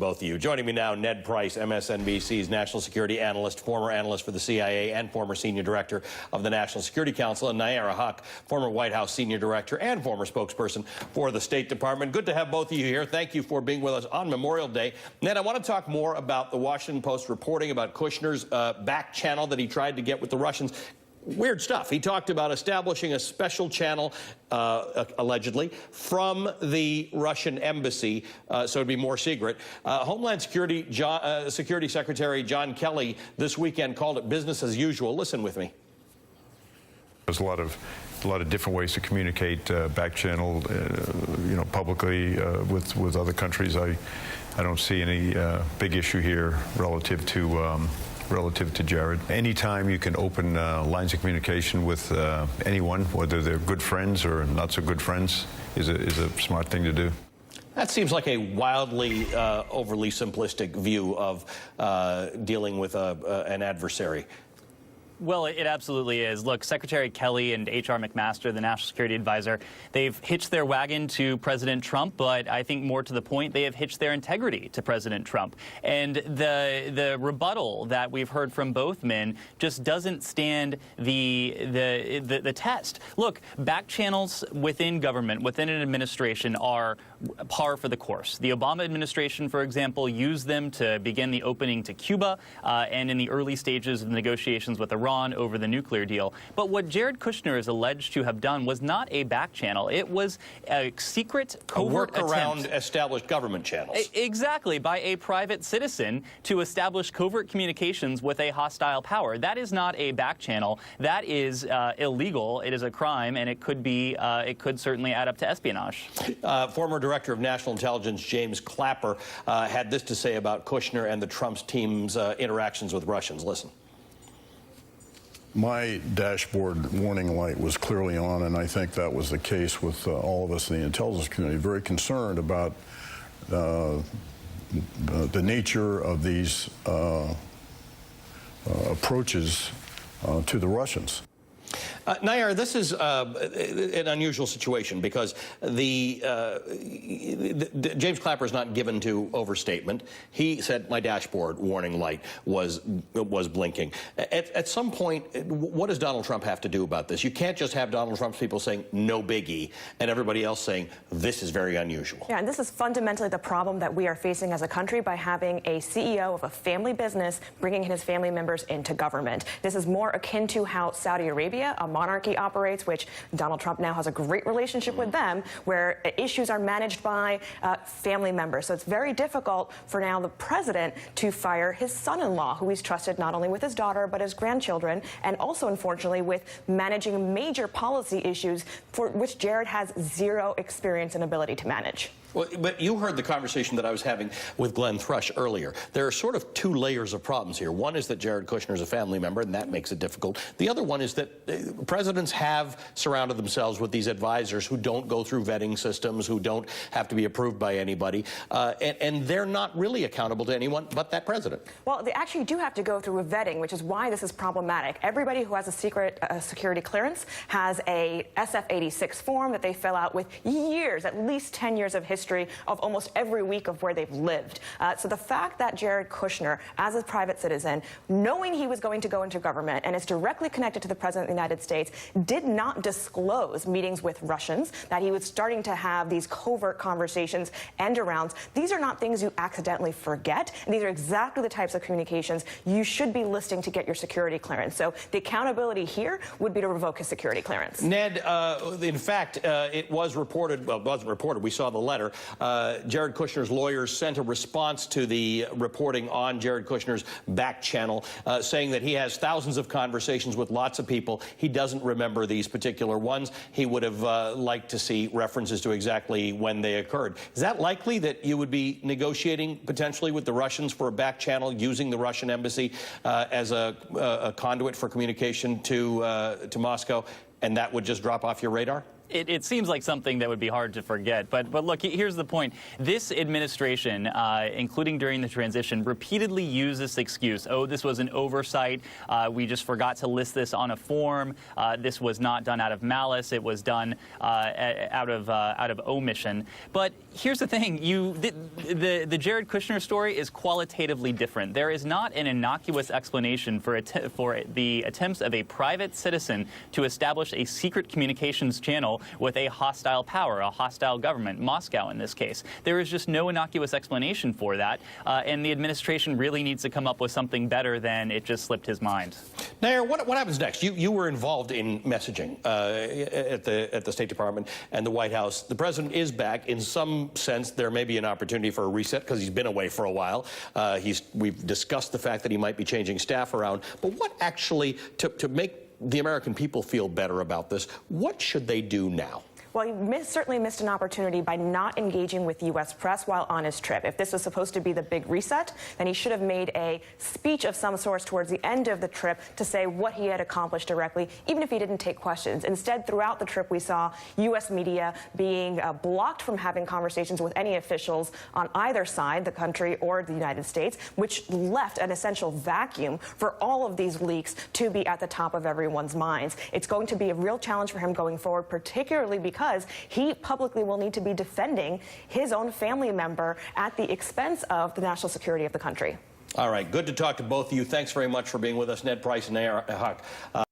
both of you. Joining me now, Ned Price, MSNBC's national security analyst, former analyst for the CIA and former senior director of the National Security Council, and Nayyera Haq, former White House senior director and former spokesperson for the State Department. Good to have both of you here. Thank you for being with us on Memorial Day. Ned, I want to talk more about the Washington Post reporting about Kushner's back channel that he tried to get with the Russians. Weird stuff. He talked about establishing a special channel, allegedly, from the Russian embassy, so it'd be more secret. Homeland Security Security Secretary John Kelly this weekend called it business as usual. Listen with me. There's a lot of different ways to communicate back channel, publicly with other countries. I don't see any big issue here relative to Jared. Anytime you can open lines of communication with anyone, whether they're good friends or not so good friends, is a smart thing to do. That seems like a wildly overly simplistic view of dealing with an adversary. Well, it absolutely is. Look, Secretary Kelly and H.R. McMaster, the National Security Advisor, they've hitched their wagon to President Trump, but I think more to the point, they have hitched their integrity to President Trump. And the rebuttal that we've heard from both men just doesn't stand the test. Look, back channels within government, within an administration, are par for the course. The Obama administration, for example, used them to begin the opening to Cuba and in the early stages of negotiations with Iran over the nuclear deal. But what Jared Kushner is alleged to have done was not a back channel. It was a secret, covert attempt. A work around established government channels. Exactly, by a private citizen to establish covert communications with a hostile power. That is not a back channel. That is illegal. It is a crime, and it could certainly add up to espionage. Former Director of National Intelligence James Clapper had this to say about Kushner and the Trump's team's interactions with Russians. Listen. My dashboard warning light was clearly on, and I think that was the case with all of us in the intelligence community, very concerned about the nature of these approaches to the Russians. Nayyera, this is an unusual situation because James Clapper is not given to overstatement. He said my dashboard warning light was blinking. At some point, what does Donald Trump have to do about this? You can't just have Donald Trump's people saying no biggie and everybody else saying this is very unusual. Yeah, and this is fundamentally the problem that we are facing as a country by having a CEO of a family business bringing his family members into government. This is more akin to how Saudi Arabia, a monarchy, operates, which Donald Trump now has a great relationship with them, where issues are managed by family members. So it's very difficult for now the president to fire his son-in-law, who he's trusted not only with his daughter but his grandchildren, and also, unfortunately, with managing major policy issues for which Jared has zero experience and ability to manage. Well, but you heard the conversation that I was having with Glenn Thrush earlier. There are sort of two layers of problems here. One is that Jared Kushner is a family member, and that makes it difficult. The other one is that presidents have surrounded themselves with these advisors who don't go through vetting systems, who don't have to be approved by anybody, and they're not really accountable to anyone but that president. Well, they actually do have to go through a vetting, which is why this is problematic. Everybody who has a secret security clearance has a SF-86 form that they fill out with years, at least 10 years of history of almost every week of where they've lived. So the fact that Jared Kushner, as a private citizen, knowing he was going to go into government and is directly connected to the President of the United States, did not disclose meetings with Russians, that he was starting to have these covert conversations and arounds. These are not things you accidentally forget, and these are exactly the types of communications you should be listing to get your security clearance. So the accountability here would be to revoke his security clearance. Ned, in fact, it was reported, well, it wasn't reported, we saw the letter. Jared Kushner's lawyers sent a response to the reporting on Jared Kushner's back channel, saying that he has thousands of conversations with lots of people. He doesn't remember these particular ones. He would have liked to see references to exactly when they occurred. Is that likely that you would be negotiating potentially with the Russians for a back channel, using the Russian embassy as a conduit for communication to Moscow, and that would just drop off your radar? It seems like something that would be hard to forget. But look, here's the point. This administration, including during the transition, repeatedly used this excuse. Oh, this was an oversight. We just forgot to list this on a form. This was not done out of malice. It was done out of omission. But here's the thing. The Jared Kushner story is qualitatively different. There is not an innocuous explanation for the attempts of a private citizen to establish a secret communications channel with a hostile power, a hostile government, Moscow in this case. There is just no innocuous explanation for that, and the administration really needs to come up with something better than it just slipped his mind. Nayyera, what happens next? You were involved in messaging at the State Department and the White House. The president is back. In some sense, there may be an opportunity for a reset because he's been away for a while. We've discussed the fact that he might be changing staff around. But what actually, to make the American people feel better about this, what should they do now? Well, he certainly missed an opportunity by not engaging with U.S. press while on his trip. If this was supposed to be the big reset, then he should have made a speech of some sort towards the end of the trip to say what he had accomplished directly, even if he didn't take questions. Instead, throughout the trip, we saw U.S. media being blocked from having conversations with any officials on either side, the country or the United States, which left an essential vacuum for all of these leaks to be at the top of everyone's minds. It's going to be a real challenge for him going forward, particularly because he publicly will need to be defending his own family member at the expense of the national security of the country. All right, good to talk to both of you. Thanks very much for being with us, Ned Price and Nayyera Haq.